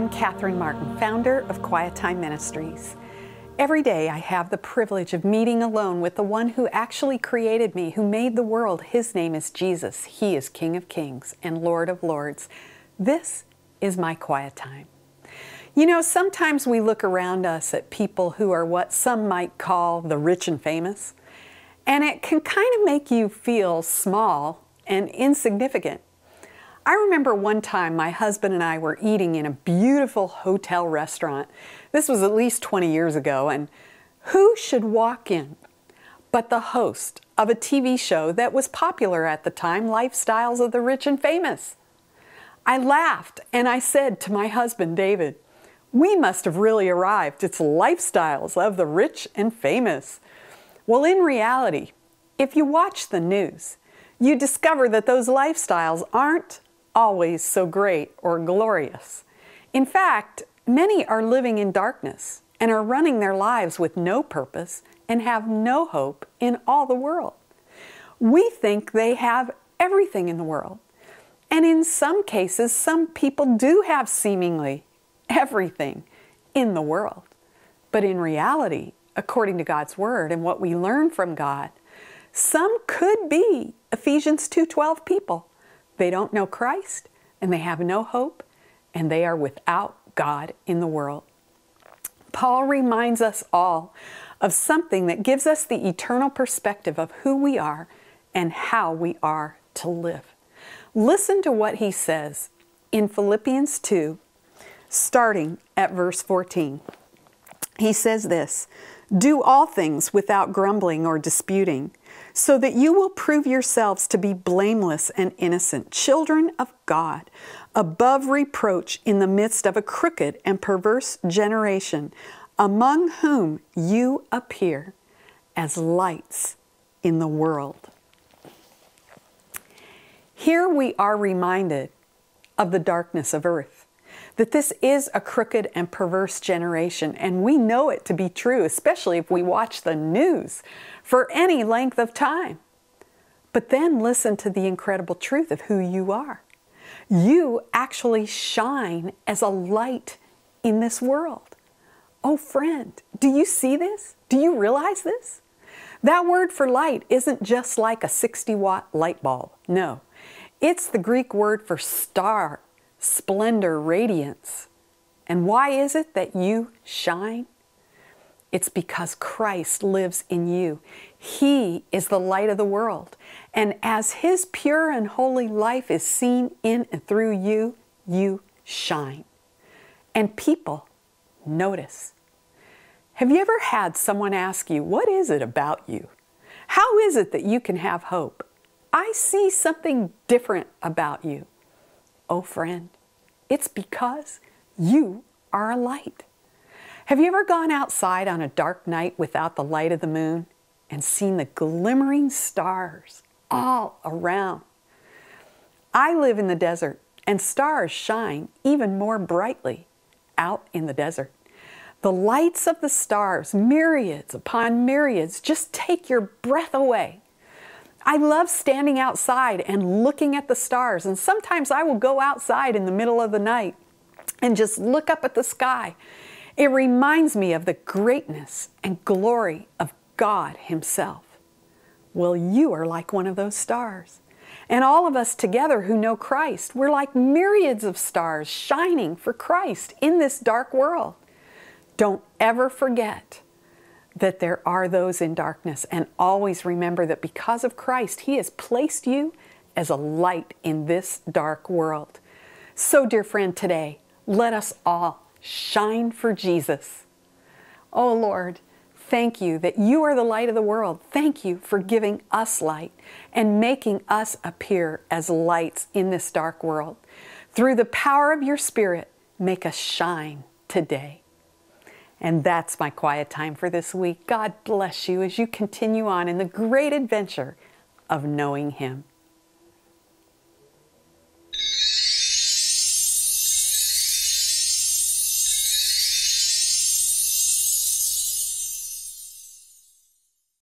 I'm Catherine Martin, founder of QuietTime Ministries. Every day I have the privilege of meeting alone with the one who actually created me, who made the world. His name is Jesus. He is King of Kings and Lord of Lords. This is my quiet time. You know, sometimes we look around us at people who are what some might call the rich and famous, and it can kind of make you feel small and insignificant. I remember one time my husband and I were eating in a beautiful hotel restaurant. This was at least 20 years ago, and who should walk in but the host of a TV show that was popular at the time, Lifestyles of the Rich and Famous. I laughed and I said to my husband, David, we must have really arrived. It's Lifestyles of the Rich and Famous. Well, in reality, if you watch the news, you discover that those lifestyles aren't always so great or glorious. In fact, many are living in darkness and are running their lives with no purpose and have no hope in all the world. We think they have everything in the world. And in some cases, some people do have seemingly everything in the world. But in reality, according to God's Word and what we learn from God, some could be Ephesians 2:12 people. They don't know Christ, and they have no hope, and they are without God in the world. Paul reminds us all of something that gives us the eternal perspective of who we are and how we are to live. Listen to what he says in Philippians 2, starting at verse 14. He says this, "Do all things without grumbling or disputing, so that you will prove yourselves to be blameless and innocent, children of God, above reproach in the midst of a crooked and perverse generation, among whom you appear as lights in the world." Here we are reminded of the darkness of earth, that this is a crooked and perverse generation, and we know it to be true, especially if we watch the news for any length of time. But then listen to the incredible truth of who you are. You actually shine as a light in this world. Oh friend, do you see this? Do you realize this? That word for light isn't just like a 60-watt light bulb. No, it's the Greek word for star, splendor, radiance. And why is it that you shine? It's because Christ lives in you. He is the light of the world. And as His pure and holy life is seen in and through you, you shine. And people notice. Have you ever had someone ask you, what is it about you? How is it that you can have hope? I see something different about you. Oh friend, it's because you are a light. Have you ever gone outside on a dark night without the light of the moon and seen the glimmering stars all around? I live in the desert, and stars shine even more brightly out in the desert. The lights of the stars, myriads upon myriads, just take your breath away. I love standing outside and looking at the stars, and sometimes I will go outside in the middle of the night and just look up at the sky. It reminds me of the greatness and glory of God Himself. Well, you are like one of those stars. And all of us together who know Christ, we're like myriads of stars shining for Christ in this dark world. Don't ever forget that there are those in darkness, and always remember that because of Christ, He has placed you as a light in this dark world. So, dear friend, today, let us all shine for Jesus. Oh Lord, thank you that you are the light of the world. Thank you for giving us light and making us appear as lights in this dark world. Through the power of your Spirit, make us shine today. And that's my quiet time for this week. God bless you as you continue on in the great adventure of knowing Him.